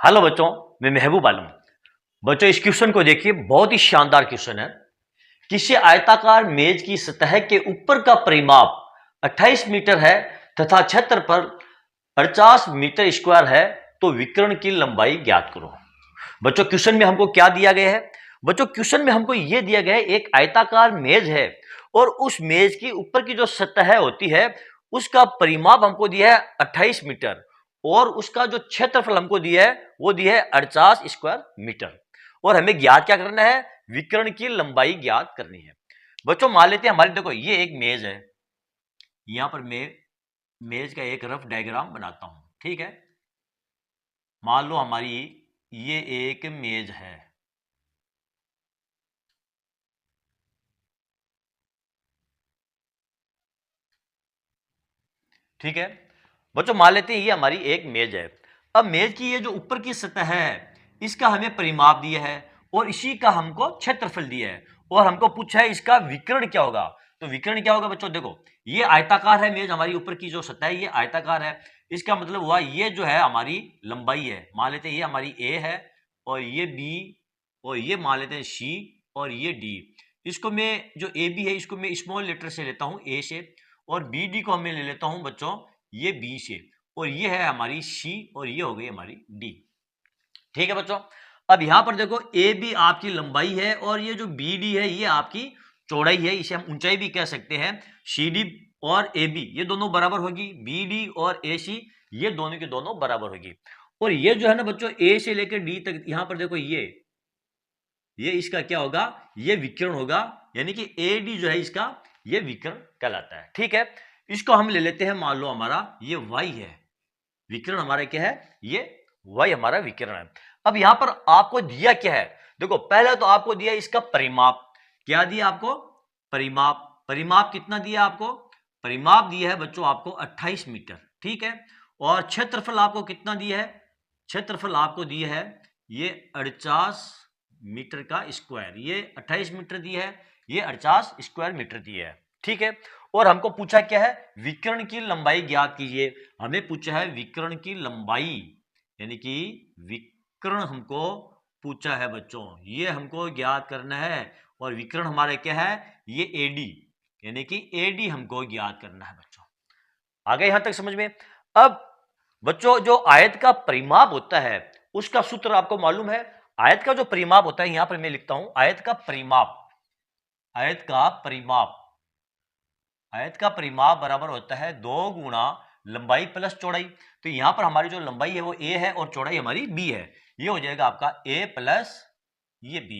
Hello बच्चों, मैं महबूब आलम। बच्चों, इस क्वेश्चन को देखिए, बहुत ही शानदार क्वेश्चन है। किसी आयताकार मेज की सतह के ऊपर का परिमाप 28 मीटर है तथा क्षेत्रफल 50 मीटर स्क्वायर है, तो विकर्ण की लंबाई ज्ञात करो। बच्चों, क्वेश्चन में हमको क्या दिया गया है? बच्चों, क्वेश्चन में हमको यह दिया गया है, एक आयताकार मेज है और उस मेज की ऊपर की जो सतह होती है उसका परिमाप हमको दिया है 28 मीटर और उसका जो क्षेत्रफल हमको दिया है वो दिया है 48 स्क्वायर मीटर। और हमें ज्ञात क्या करना है? विकर्ण की लंबाई ज्ञात करनी है। बच्चों, मान लेते हैं हमारे, देखो ये एक मेज है। यहां पर मैं मेज का एक रफ डायग्राम बनाता हूं, ठीक है। मान लो हमारी ये एक मेज है। ठीक है बच्चों, मान लेते हैं ये हमारी एक मेज है। अब मेज की ये जो ऊपर की सतह है इसका हमें परिमाप दिया है और इसी का हमको क्षेत्रफल दिया है और हमको पूछा है इसका विकर्ण क्या होगा। तो विकर्ण क्या होगा बच्चों? देखो, ये आयताकार है मेज, हमारी ऊपर की जो सतह है ये आयताकार है। इसका मतलब हुआ ये जो है हमारी लंबाई है। मान लेते हैं ये हमारी ए है और ये बी और ये मान लेते हैं सी और ये डी। इसको मैं जो ए बी है इसको मैं स्मॉल लेटर से लेता हूं, ए से, और बी डी को मैं ले लेता हूं बच्चों ये बी से, और ये है हमारी सी और ये हो गई हमारी डी। ठीक है बच्चों, अब यहां पर देखो ए बी आपकी लंबाई है और ये जो बी डी है ये आपकी चौड़ाई है, इसे हम ऊंचाई भी कह सकते हैं। सी डी और ए बी ये दोनों बराबर होगी, बी डी और ए सी ये दोनों के दोनों बराबर होगी। और ये जो है ना बच्चों, ए से लेकर डी तक, यहां पर देखो ये इसका क्या होगा? ये विकर्ण होगा, यानी कि ए डी जो है इसका ये विकर्ण कहलाता है। ठीक है, इसको हम ले लेते हैं, मान लो हमारा ये y है, विकर्ण हमारा क्या है? ये y हमारा विकर्ण है। अब यहां पर आपको दिया क्या है? देखो, पहले तो आपको दिया इसका परिमाप। क्या दिया आपको? परिमाप। परिमाप कितना दिया आपको? परिमाप दिया है बच्चों आपको 28 मीटर। ठीक है, और क्षेत्रफल आपको कितना दिया है? क्षेत्रफल आपको दिया है ये 48 मीटर का स्क्वायर। ये 28 मीटर दिया है, ये 48 स्क्वायर मीटर दिया है। ठीक है, और हमको पूछा क्या है? विकर्ण की लंबाई ज्ञात कीजिए। हमें पूछा है विकर्ण की लंबाई, यानी कि विकर्ण हमको पूछा है बच्चों, ये हमको ज्ञात करना है। और विकर्ण हमारे क्या है? ये एडी, यानी कि एडी हमको ज्ञात करना है बच्चों। आ गए यहां तक समझ में? अब बच्चों, जो आयत का परिमाप होता है उसका सूत्र आपको मालूम है। आयत का जो परिमाप होता है, यहां पर मैं लिखता हूं आयत का परिमाप। आयत का परिमाप, आयत का परिमाप बराबर होता है 2 गुणा लंबाई प्लस चौड़ाई। तो यहां पर हमारी जो लंबाई है वो a है और चौड़ाई हमारी b है। ये हो जाएगा आपका a प्लस ये b,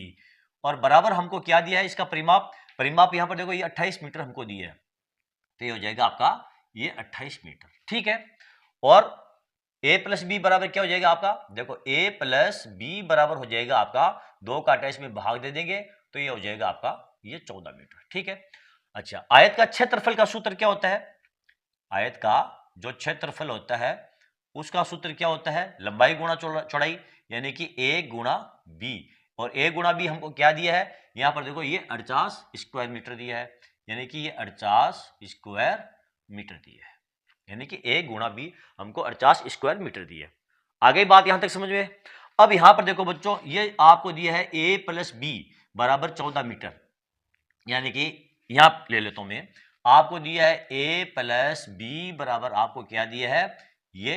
और बराबर हमको क्या दिया है इसका परिमाप? परिमाप यहां पर देखो ये 28 मीटर हमको दिया है, तो ये हो जाएगा आपका ये 28 मीटर। ठीक है, और a प्लस बी बराबर क्या हो जाएगा आपका? देखो a प्लस बी बराबर हो जाएगा आपका 2 का 28 में भाग दे देंगे तो ये हो जाएगा आपका ये 14 मीटर। ठीक है, अच्छा, आयत का क्षेत्रफल का सूत्र क्या होता है? आयत का जो क्षेत्रफल होता है उसका सूत्र क्या होता है? लंबाई गुणा चौड़ाई, यानी कि a गुणा b। और a गुणा b हमको क्या दिया है? यहां पर देखो ये 48 स्क्वायर मीटर दिया है, यानी कि ये 48 स्क्वायर मीटर दिया है, यानी कि a गुणा b हमको 48 स्क्वायर मीटर दिया है। आ गई बात यहां तक समझ में? अब यहां पर देखो बच्चों, ये आपको दिया है a प्लस बी बराबर 14 मीटर, यानी कि यहां ले लेता हूं मैं, आपको दिया है a प्लस बी बराबर आपको क्या दिया है? ये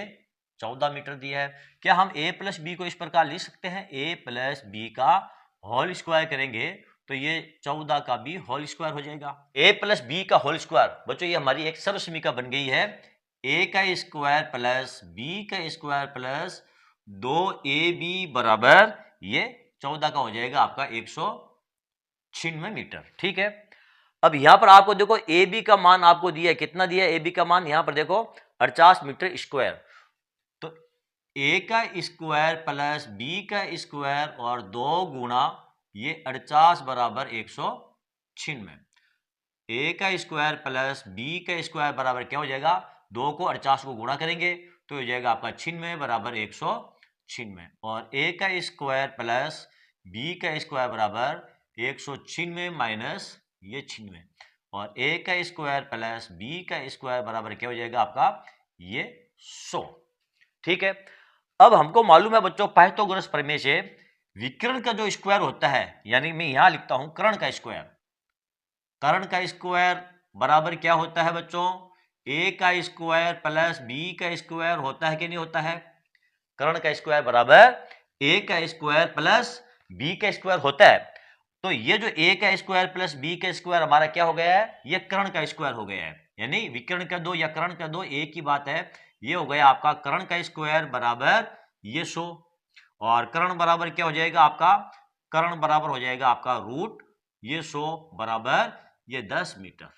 14 मीटर दिया है। क्या हम a प्लस बी को इस प्रकार लिख सकते हैं? a प्लस बी का होल स्क्वायर करेंगे तो ये 14 का भी होल स्क्वायर हो जाएगा। a प्लस बी का होल स्क्वायर बच्चों ये हमारी एक सर्वसमीका बन गई है। a का स्क्वायर प्लस b का स्क्वायर प्लस 2ab बराबर ये 14 का हो जाएगा आपका 196 मीटर। ठीक है, अब यहां पर आपको देखो ए बी का मान आपको दिया है, कितना दिया है ए बी का मान? यहां पर देखो 50 मीटर स्क्वायर। तो ए का स्क्वायर प्लस बी का स्क्वायर और 2 गुणा ये 48 बराबर 196। ए का स्क्वायर प्लस बी का स्क्वायर बराबर क्या हो जाएगा? 2 को 48 को गुणा करेंगे तो हो जाएगा आपका 96 बराबर 196, और ए का स्क्वायर प्लस बी का स्क्वायर बराबर 196 माइनस ये 96, और ए का स्क्वायर प्लस बी का स्क्वायर बराबर क्या हो जाएगा आपका? ये 100। ठीक है, अब हमको मालूम है बच्चों पाइथागोरस प्रमेय से विकर्ण का जो स्क्वायर होता है, यानी मैं यहां लिखता हूं कर्ण का स्क्वायर, कर्ण का स्क्वायर बराबर क्या होता है बच्चों, ए का स्क्वायर प्लस बी का स्क्वायर होता है कि नहीं होता है। कर्ण का स्क्वायर बराबर ए का स्क्वायर प्लस बी का स्क्वायर होता है। तो ये जो ए का स्क्वायर प्लस बी का स्क्वायर हमारा क्या हो गया है, ये कर्ण का स्क्वायर हो गया है, यानी विकर्ण कर दो या कर्ण कर दो एक ही बात है। ये हो गया आपका कर्ण का स्क्वायर बराबर ये 100, और कर्ण बराबर क्या हो जाएगा आपका, कर्ण बराबर हो जाएगा आपका रूट ये 100 बराबर ये 10 मीटर।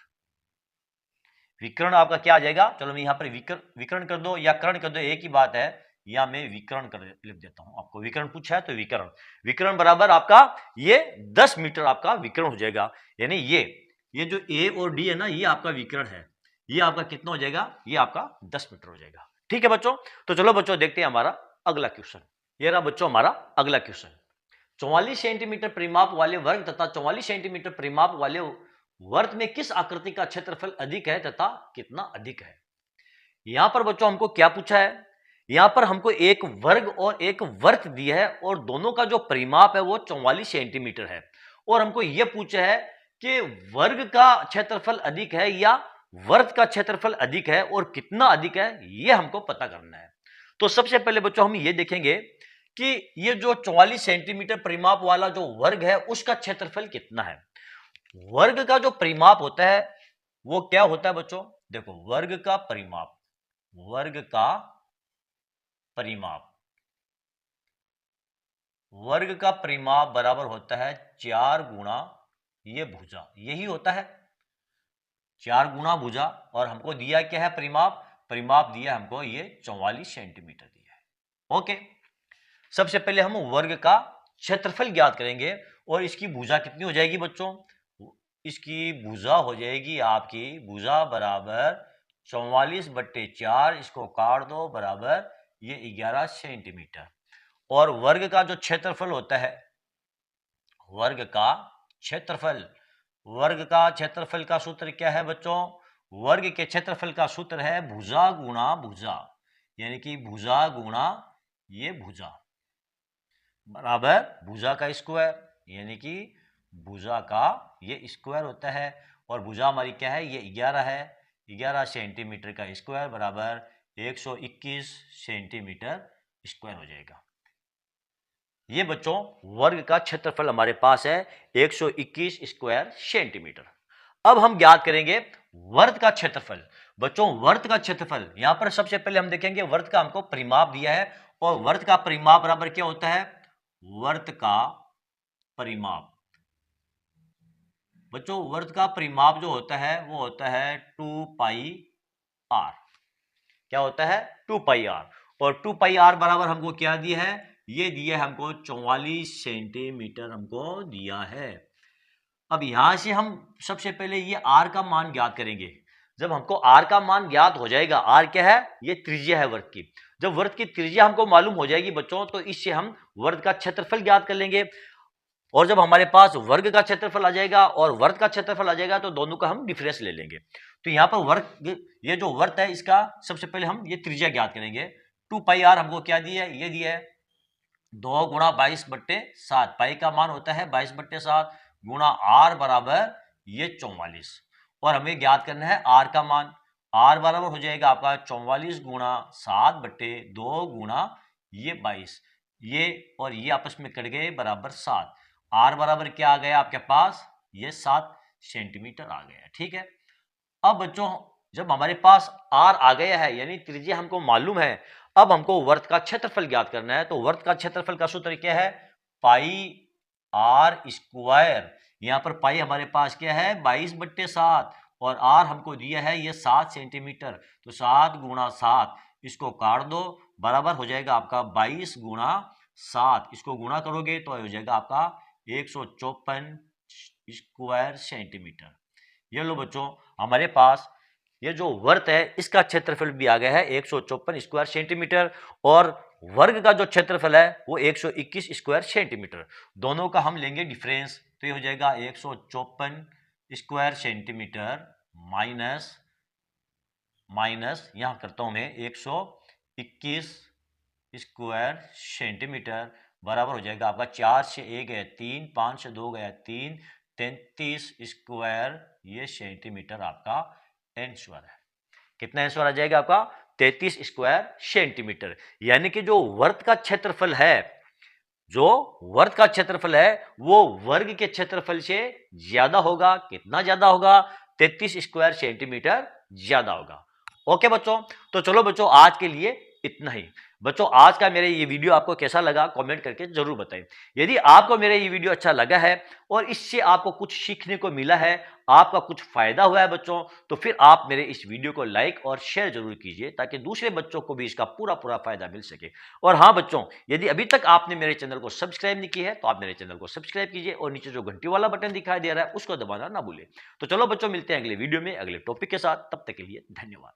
विकर्ण आपका क्या आ जाएगा, चलो मैं यहां पर विकर्ण कर दो या कर्ण कर दो एक ही बात है, या मैं विकर्ण कर लिख देता हूं, आपको विकर्ण पूछा है तो विकर्ण, विकर्ण बराबर आपका ये 10 मीटर आपका विकर्ण हो जाएगा। यानी ये जो ए और डी है ना, ये आपका विकर्ण है, ये आपका कितना हो जाएगा, ये आपका 10 मीटर हो जाएगा। ठीक है बच्चों, तो चलो बच्चों देखते हैं हमारा अगला क्वेश्चन। ये रहा बच्चों हमारा अगला क्वेश्चन। 44 सेंटीमीटर परिमाप वाले वर्ग तथा 44 सेंटीमीटर परिमाप वाले वर्त में किस आकृति का क्षेत्रफल अधिक है तथा कितना अधिक है। यहां पर बच्चों हमको क्या पूछा है, यहां पर हमको एक वर्ग और एक वर्त दिया है और दोनों का जो परिमाप है वो 44 सेंटीमीटर है, और हमको यह पूछा है कि वर्ग का क्षेत्रफल अधिक है या वर्त का क्षेत्रफल अधिक है और कितना अधिक है, यह हमको पता करना है। तो सबसे पहले बच्चों हम ये देखेंगे कि ये जो 44 सेंटीमीटर परिमाप वाला जो वर्ग है उसका क्षेत्रफल कितना है। वर्ग का जो परिमाप होता है वो क्या होता है बच्चों, देखो वर्ग का परिमाप, वर्ग का परिमाप, वर्ग का परिमाप बराबर होता है 4 गुणा ये भुजा, यही होता है 4 गुणा भुजा। और हमको दिया क्या है परिमाप, परिमाप दिया हमको ये 44 सेंटीमीटर दिया है। ओके, सबसे पहले हम वर्ग का क्षेत्रफल ज्ञात करेंगे, और इसकी भुजा कितनी हो जाएगी बच्चों, इसकी भुजा हो जाएगी आपकी, भुजा बराबर 44/4, इसको काट दो बराबर ये 11 सेंटीमीटर। और वर्ग का जो क्षेत्रफल होता है, वर्ग का क्षेत्रफल, वर्ग का क्षेत्रफल का सूत्र क्या है बच्चों, वर्ग के क्षेत्रफल का सूत्र है भुजा गुणा भुजा, यानी कि भुजा गुणा ये भुजा बराबर भुजा का स्क्वायर, यानी कि भुजा का ये स्क्वायर होता है। और भुजा हमारी क्या है, ये 11 है, 11 सेंटीमीटर का स्क्वायर बराबर 121 सेंटीमीटर स्क्वायर हो जाएगा। ये बच्चों वर्ग का क्षेत्रफल हमारे पास है 121 स्क्वायर सेंटीमीटर। अब हम ज्ञात करेंगे वर्त का क्षेत्रफल। बच्चों वर्त का क्षेत्रफल, यहां पर सबसे पहले हम देखेंगे वर्त का हमको परिमाप दिया है, और वर्त का परिमाप बराबर क्या होता है, वर्त का परिमाप, बच्चों वर्त का परिमाप जो होता है वो होता है 2 पाई आर। क्या होता है, 2 पाई आर। और 2 पाई आर बराबर हमको क्या दिया है, ये दिया है हमको 44 सेंटीमीटर हमको दिया है। अब यहां से हम सबसे पहले ये आर का मान ज्ञात करेंगे। जब हमको आर का मान ज्ञात हो जाएगा, आर क्या है, ये त्रिज्या है वर्त की, जब वर्त की त्रिज्या हमको मालूम हो जाएगी बच्चों, तो इससे हम वर्त का क्षेत्रफल ज्ञात कर लेंगे। और जब हमारे पास वर्ग का क्षेत्रफल आ जाएगा और वर्त का क्षेत्रफल आ जाएगा, तो दोनों का हम डिफरेंस ले लेंगे। तो यहाँ पर वर्ग, ये जो वर्त है इसका सबसे पहले हम ये त्रिज्या ज्ञात करेंगे। 2 पाई आर हमको क्या दिया है, ये दिया है 2 गुणा 22/7, पाई का मान होता है 22/7 गुणा आर बराबर ये 44, और हमें ज्ञात करना है आर का मान। आर बराबर हो जाएगा आपका 44 गुणा 7/2 गुणा ये 22, ये और ये आपस में कट गए बराबर 7। आर बराबर क्या आ गया आपके पास, ये 7 सेंटीमीटर आ गया। ठीक है, अब बच्चों जब हमारे पास आर आ गया है, यानी त्रिज्या हमको मालूम है, अब हमको वर्त का क्षेत्रफल ज्ञात करना है। तो वर्त का क्षेत्रफल का सूत्र क्या है, पाई आर स्क्वायर। यहां पर पाई हमारे पास क्या है 22/7, और आर हमको दिया है ये 7 सेंटीमीटर, तो 7 गुणा 7, इसको काट दो बराबर हो जाएगा आपका 22 गुणा 7, इसको गुणा करोगे तो हो जाएगा आपका 154 स्क्वायर सेंटीमीटर। ये लो बच्चों हमारे पास ये जो वर्त है इसका क्षेत्रफल भी आ गया है 154 स्क्वायर सेंटीमीटर, और वर्ग का जो क्षेत्रफल है वो 121 स्क्वायर सेंटीमीटर। दोनों का हम लेंगे डिफरेंस, तो ये हो जाएगा 154 स्क्वायर सेंटीमीटर माइनस यहां करता हूं मैं 121 स्क्वायर सेंटीमीटर बराबर हो जाएगा आपका 4 से 1 गया 3, 5 से 2 गया 3, 33 स्क्वायर ये सेंटीमीटर आपका आंसर है। कितना आंसर आ जाएगा आपका 33 स्क्वायर सेंटीमीटर। यानी कि जो वर्ग का क्षेत्रफल है, जो वर्ग का क्षेत्रफल है वो वर्ग के क्षेत्रफल से ज्यादा होगा। कितना ज्यादा होगा? 33 स्क्वायर सेंटीमीटर ज्यादा होगा। ओके बच्चों, तो चलो बच्चों आज के लिए इतना ही। बच्चों आज का मेरे ये वीडियो आपको कैसा लगा कमेंट करके जरूर बताएं। यदि आपको मेरा ये वीडियो अच्छा लगा है और इससे आपको कुछ सीखने को मिला है, आपका कुछ फायदा हुआ है बच्चों, तो फिर आप मेरे इस वीडियो को लाइक और शेयर जरूर कीजिए ताकि दूसरे बच्चों को भी इसका पूरा पूरा फायदा मिल सके। और हाँ बच्चों, यदि अभी तक आपने मेरे चैनल को सब्सक्राइब नहीं किया है तो आप मेरे चैनल को सब्सक्राइब कीजिए और नीचे जो घंटी वाला बटन दिखाई दे रहा है उसको दबाना ना भूलें। तो चलो बच्चों मिलते हैं अगले वीडियो में अगले टॉपिक के साथ, तब तक के लिए धन्यवाद।